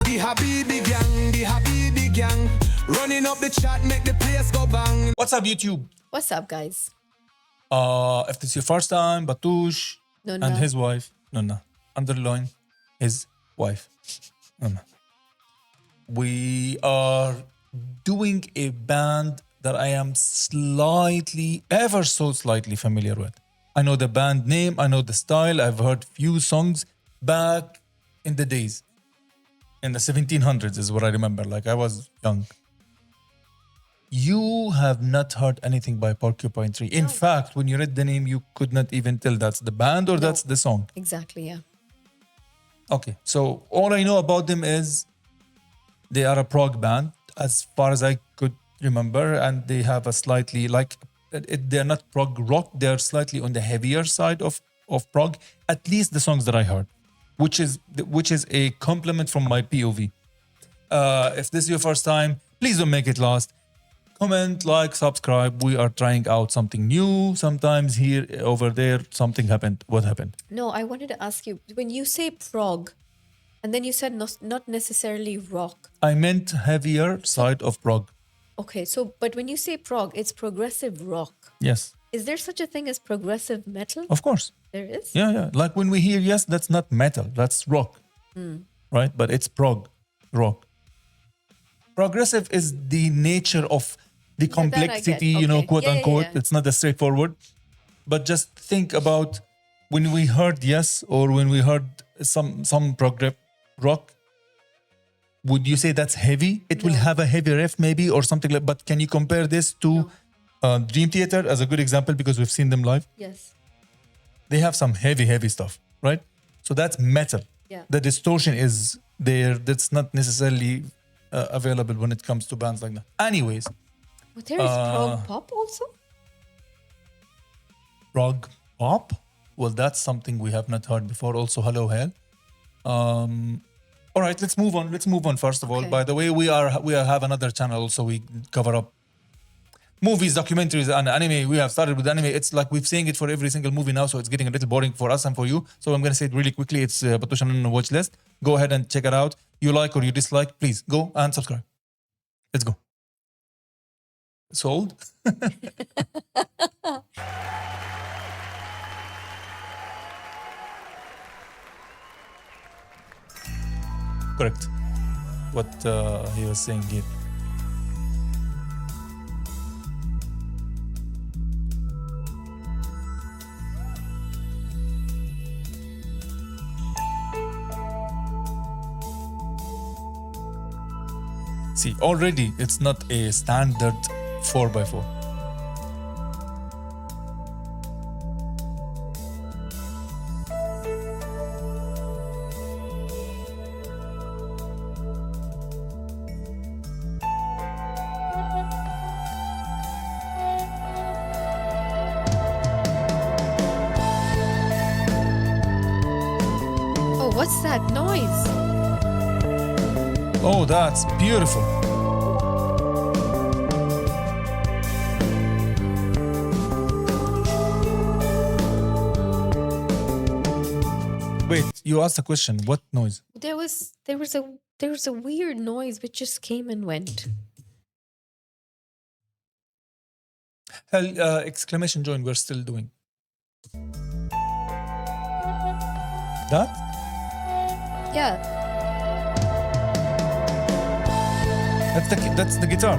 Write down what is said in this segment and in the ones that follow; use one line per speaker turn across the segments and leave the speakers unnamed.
The Habibi gang. Running up the chat, make the place go bang.
What's up, YouTube?
What's up, guys?
If this is your first time, Batush
Nonna.
and his wife, Nonna, underline his wife, Nonna. We are doing a band that I am ever so slightly familiar with. I know the band name, I know the style, I've heard few songs back in the days. In the 1700s is what I remember, like I was young. You have not heard anything by Porcupine Tree. In fact, when you read the name, you could not even tell that's the band or that's the song.
Exactly, yeah.
Okay, so all I know about them is they are a prog band, as far as I could remember, and they have a slightly, they're not prog rock, they're slightly on the heavier side of prog, at least the songs that I heard, which is a compliment from my POV. If this is your first time, please don't make it last. Comment, like, subscribe. We are trying out something new. Sometimes here, over there, something happened. What happened?
No, I wanted to ask you, when you say prog, and then you said not necessarily rock.
I meant heavier side of prog.
Okay, so, but when you say prog, it's progressive rock.
Yes.
Is there such a thing as progressive metal?
Of course.
There is?
Yeah. Like when we hear, yes, that's not metal, that's rock. Right? But it's prog, rock. Progressive is the nature of the complexity,
that I get. Okay.
quote unquote.
Yeah.
It's not as straightforward. But just think about when we heard yes, or when we heard some progressive rock, would you say that's heavy? It will have a heavy riff maybe or something like, but can you compare this to Dream Theater as a good example because we've seen them live?
Yes.
They have some heavy stuff, right? So that's metal.
Yeah.
The distortion is there. That's not necessarily available when it comes to bands like that. Anyways.
But there is prog pop also?
Prog pop? Well, that's something we have not heard before. Also, hello, hell. All right, let's move on. First of all, by the way, we have another channel also. We cover up movies, documentaries, and anime. We have started with anime. It's like we're saying it for every single movie now, so it's getting a little boring for us and for you. So I'm going to say it really quickly. It's Batush on the watch list. Go ahead and check it out. You like or you dislike, please go and subscribe. Let's go. Sold? Correct. What he was saying here. See, already it's not a standard 4x4.
Oh, what's that noise?
Oh, that's beautiful. Wait, you asked a question. What noise?
There was a weird noise which just came and went.
Hell, exclamation join, we're still doing. That?
Yeah.
That's the guitar.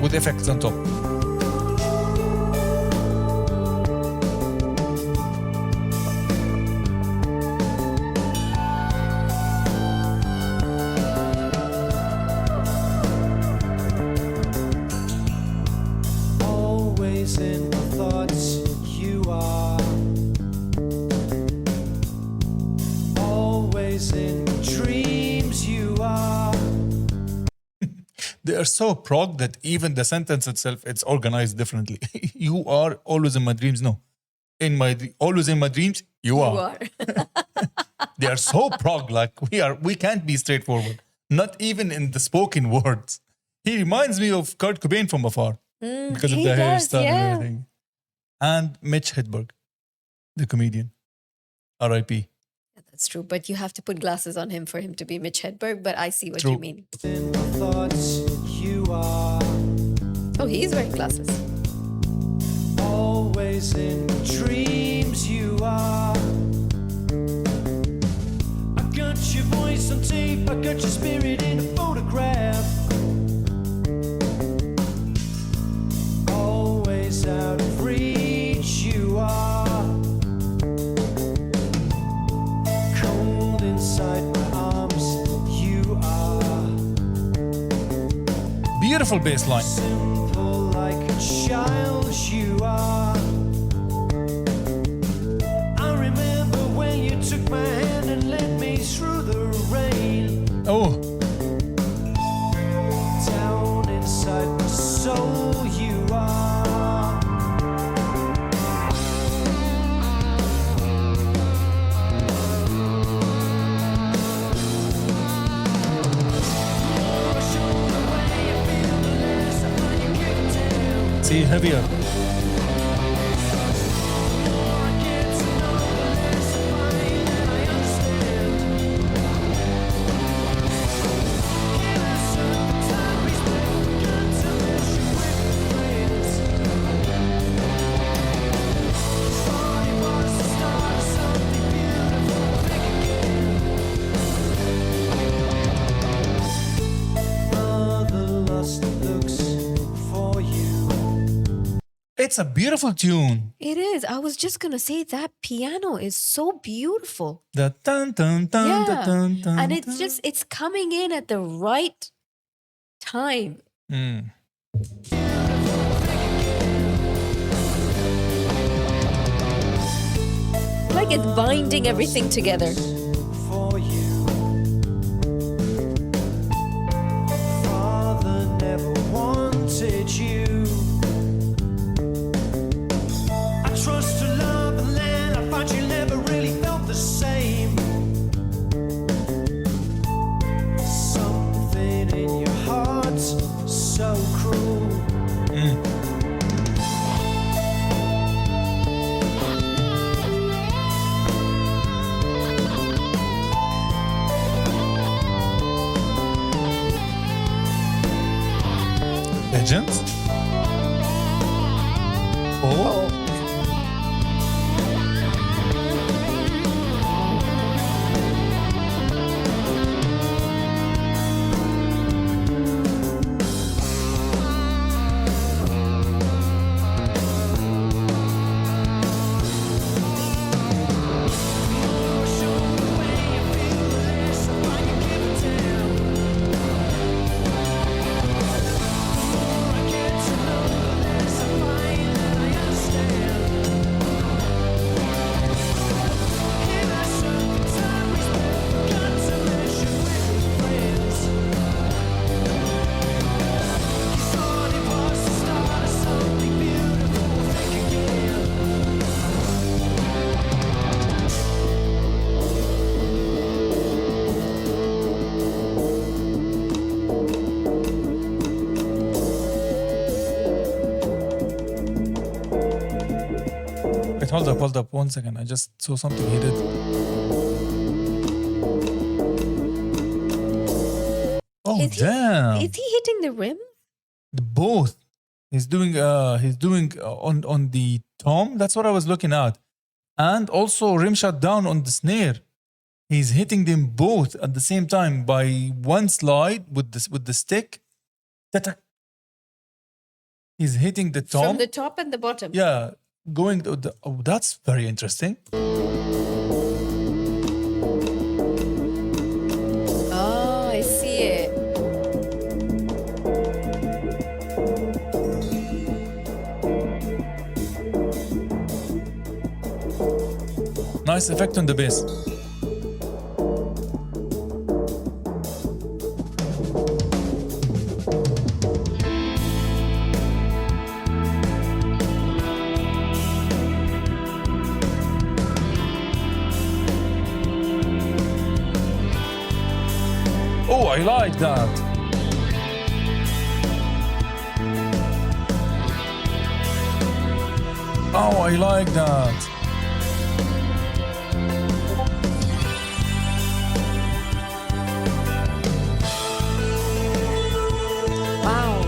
With effects on top.
Always in my thoughts, you are. Always in dreams, you are.
They are so prog that even the sentence itself, it's organized differently. You are always in my dreams. No. Always in my dreams, you are. They are so prog, like we can't be straightforward. Not even in the spoken words. He reminds me of Kurt Cobain from afar. because of
he
the
does,
hairstyle
yeah.
and everything. And Mitch Hedberg, the comedian. R.I.P.
Yeah, that's true. But you have to put glasses on him for him to be Mitch Hedberg. But I see what
True.
you mean.
In my thoughts, you are
Oh, he's wearing glasses.
always in my dreams. You are. I got your voice on tape. I got your spirit in a photograph. Always out of reach. You are. Cold inside my arms. You are.
Beautiful bass line.
Simple like a child. You are. I remember when you took my hand and led me through the rain.
Oh,
Down inside my soul, you are.
see, heavier. It's a beautiful tune.
It is. I was just going to say that piano is so beautiful.
The dun dun dun
Yeah.
dun dun dun.
And it's just, it's coming in at the right time.
Mm.
Like it's binding everything together.
For you. Father never wanted you. I trust to love and land. I find you never really felt the same. Something in your heart so cruel.
Legends? Oh. Wait, hold up 1 second. I just saw something he did. Oh damn!
Is he hitting the rim?
Both. He's doing on the tom. That's what I was looking at, and also rim shot down on the snare. He's hitting them both at the same time by one slide with the stick. He's hitting the tom
From the top and the bottom.
Yeah, going to the. Oh, that's very interesting.
Oh, I see it.
Nice effect on the bass. Oh, I like that. Wow, I like that.
Wow.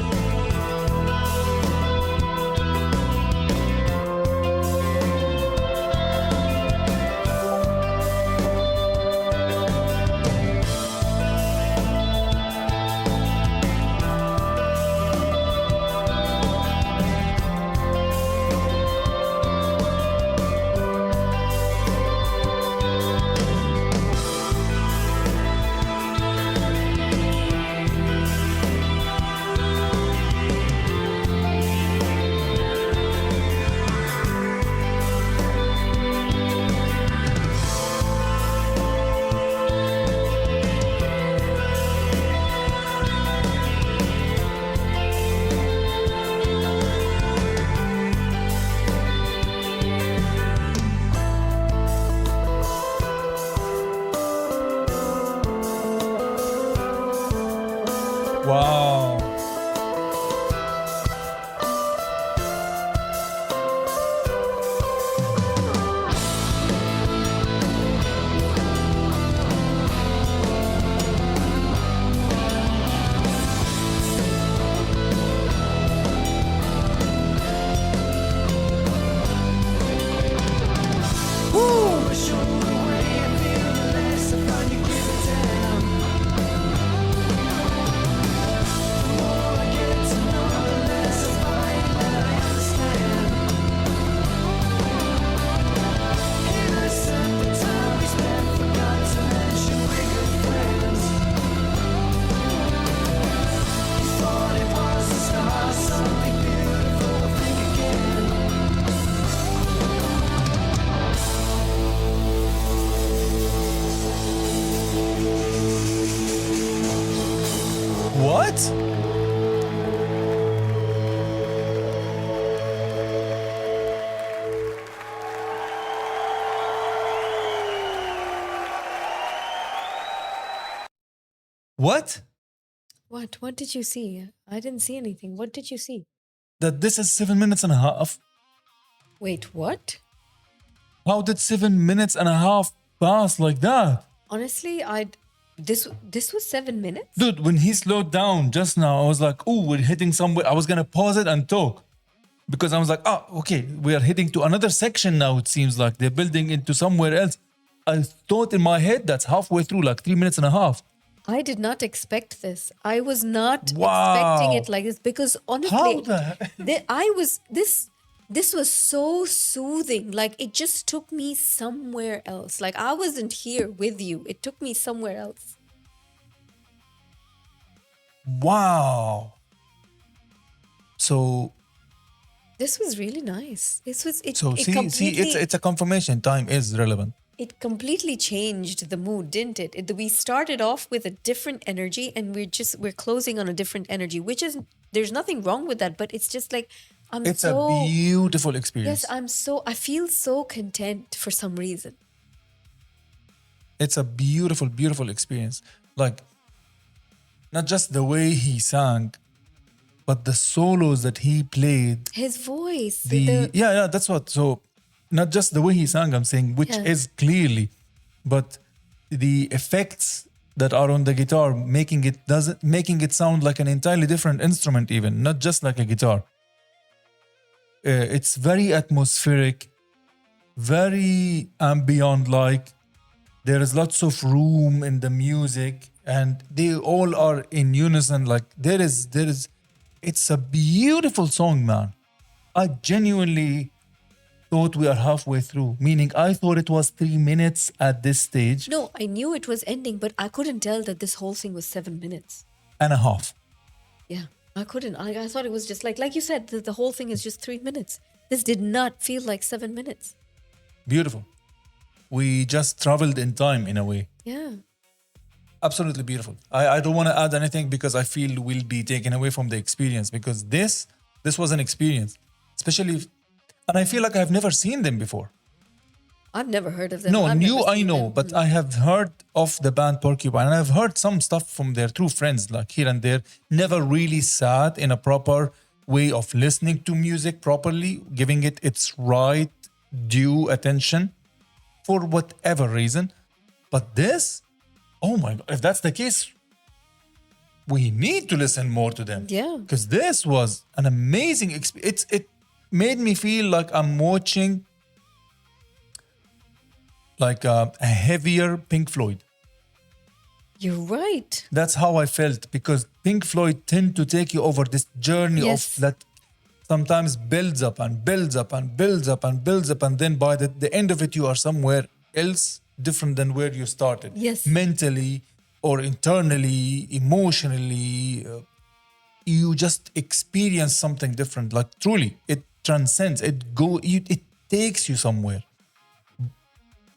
Wow. What? What?
What? What did you see? I didn't see anything. What did you see?
That this is 7 minutes and a half?
Wait, what?
How did 7 minutes and a half pass like that?
Honestly, this was 7 minutes?
Dude, when he slowed down just now, I was like, oh, we're hitting somewhere. I was going to pause it and talk. Because I was like, oh, okay, we are heading to another section now, it seems like. They're building into somewhere else. I thought in my head that's halfway through, like 3 minutes and a half.
I did not expect this. I was not
Wow.
expecting it like this because honestly,
How the
this was so soothing. Like it just took me somewhere else. Like I wasn't here with you. It took me somewhere else.
Wow. So
This was really nice. This was it.
So
it
see,
completely,
it's a confirmation. Time is relevant.
it completely changed the mood, didn't it? We started off with a different energy, and we're closing on a different energy, which is there's nothing wrong with that. But it's just like
It's a beautiful experience.
yes, I feel so content for some reason.
It's a beautiful, beautiful experience. Like, not just the way he sang, but the solos that he played.
His voice,
Yeah, that's what. So, not just the way he sang, I'm saying, which
Yeah.
is clearly, but the effects that are on the guitar, making it sound like an entirely different instrument, even not just like a guitar. It's very atmospheric, very ambient-like. There is lots of room in the music, and they all are in unison. Like there is. It's a beautiful song, man. I genuinely thought we are halfway through. Meaning, I thought it was 3 minutes at this stage
no, I knew it was ending, but I couldn't tell that this whole thing was 7 minutes.
and a half.
Yeah, I couldn't. I thought it was just like you said, the whole thing is just 3 minutes. This did not feel like 7 minutes.
Beautiful. We just traveled in time in a way.
Yeah.
Absolutely beautiful. I don't want to add anything because I feel we'll be taken away from the experience, because this was an experience, especially and I feel like I've never seen them before.
I've never heard of them.
No,
I've
new
never
I
seen
know,
them.
but I have heard of the band Porcupine, and I've heard some stuff from their true friends, like here and there. Never really sat in a proper way of listening to music properly, giving it its right due attention for whatever reason. But this, oh my God, if that's the case, we need to listen more to them.
Yeah.
Because this was an amazing experience. It made me feel like I'm watching like a heavier Pink Floyd.
You're right.
That's how I felt, because Pink Floyd tend to take you over this journey
Yes.
of that sometimes builds up and builds up and builds up and builds up, and then by the end of it you are somewhere else different than where you started.
Yes.
Mentally or internally, emotionally, you just experience something different. Like truly, it transcends. It takes you somewhere.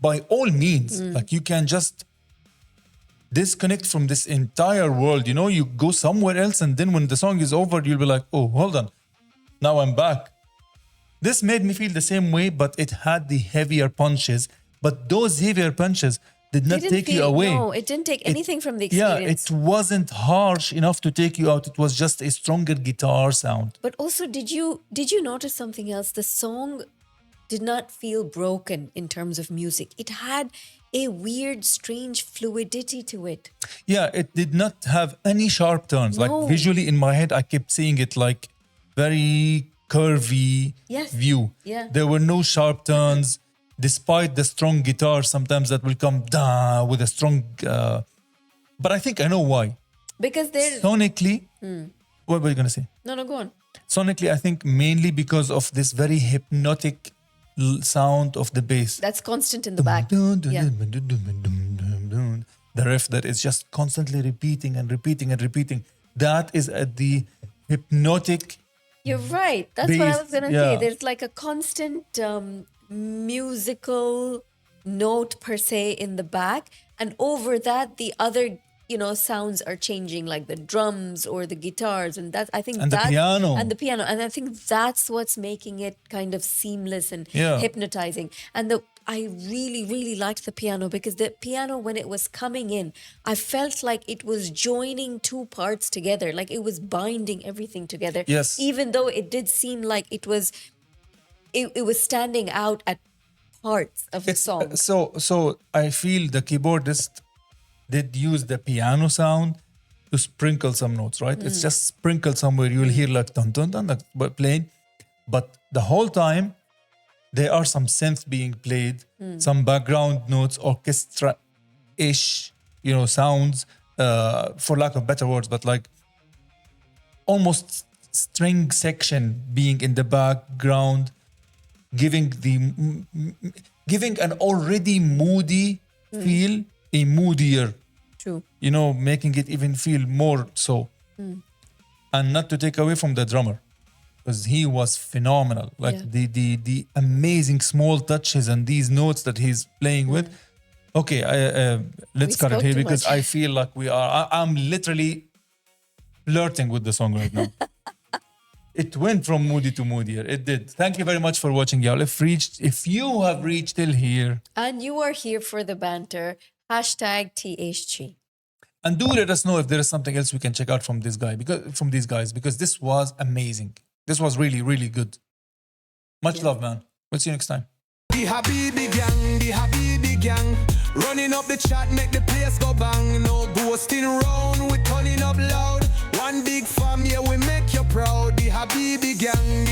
By all means, like you can just disconnect from this entire world. You know, you go somewhere else, and then when the song is over, you'll be like, oh, hold on, now I'm back. This made me feel the same way, but it had the heavier punches. But those heavier punches did not
Didn't
take you
feel-
away.
No, it didn't take anything from the
Yeah,
experience.
it wasn't harsh enough to take you out. It was just a stronger guitar sound.
But also, did you notice something else? The song did not feel broken in terms of music. It had a weird, strange fluidity to it.
Yeah, it did not have any sharp turns.
No.
Like visually in my head, I kept seeing it like very curvy
Yes.
view.
Yeah.
There were no sharp turns, despite the strong guitar sometimes that will come down with a strong. But I think I know why.
Because there's...
Sonically, what were you gonna say?
No, go on.
Sonically, I think mainly because of this very hypnotic sound of the bass.
That's constant in the back. Yeah.
The riff that is just constantly repeating and repeating and repeating. That is at the hypnotic.
You're right. That's what I
Bass,
was going to
yeah.
say. There's like a constant musical note per se in the back. And over that, the other, sounds are changing, like the drums or the guitars. And that's, I think
And the piano.
And the piano. And I think that's what's making it kind of seamless and
Yeah.
hypnotizing. And I really, really liked the piano, because the piano, when it was coming in, I felt like it was joining two parts together, like it was binding everything together.
Yes.
Even though it did seem like it was standing out at parts of the song.
So I feel the keyboardist did use the piano sound to sprinkle some notes, right? It's just sprinkled somewhere. You'll hear like dun dun dun, like playing, but the whole time there are some synths being played, some background notes, orchestra-ish, sounds, for lack of better words, but like almost string section being in the background, giving an already moody feel a moodier,
True.
making it even feel more so. And not to take away from the drummer, because he was phenomenal. Like the amazing small touches and these notes that he's playing with. Okay, let's
We
cut it
spoke
here
too
because
much.
I feel like I'm literally flirting with the song right now. It went from moody to moodier. It did. Thank you very much for watching, y'all. If you have reached till here,
And you are here for the banter. #THG.
and do let us know if there is something else we can check out from these guys, because this was amazing. This was really, really good. Much love, man. We'll see you next time.
The Habibi gang, running up the chat, make the place go bang. No ghosting round, we turning up loud. One big fam, yeah, we make you proud. The Habibi gang,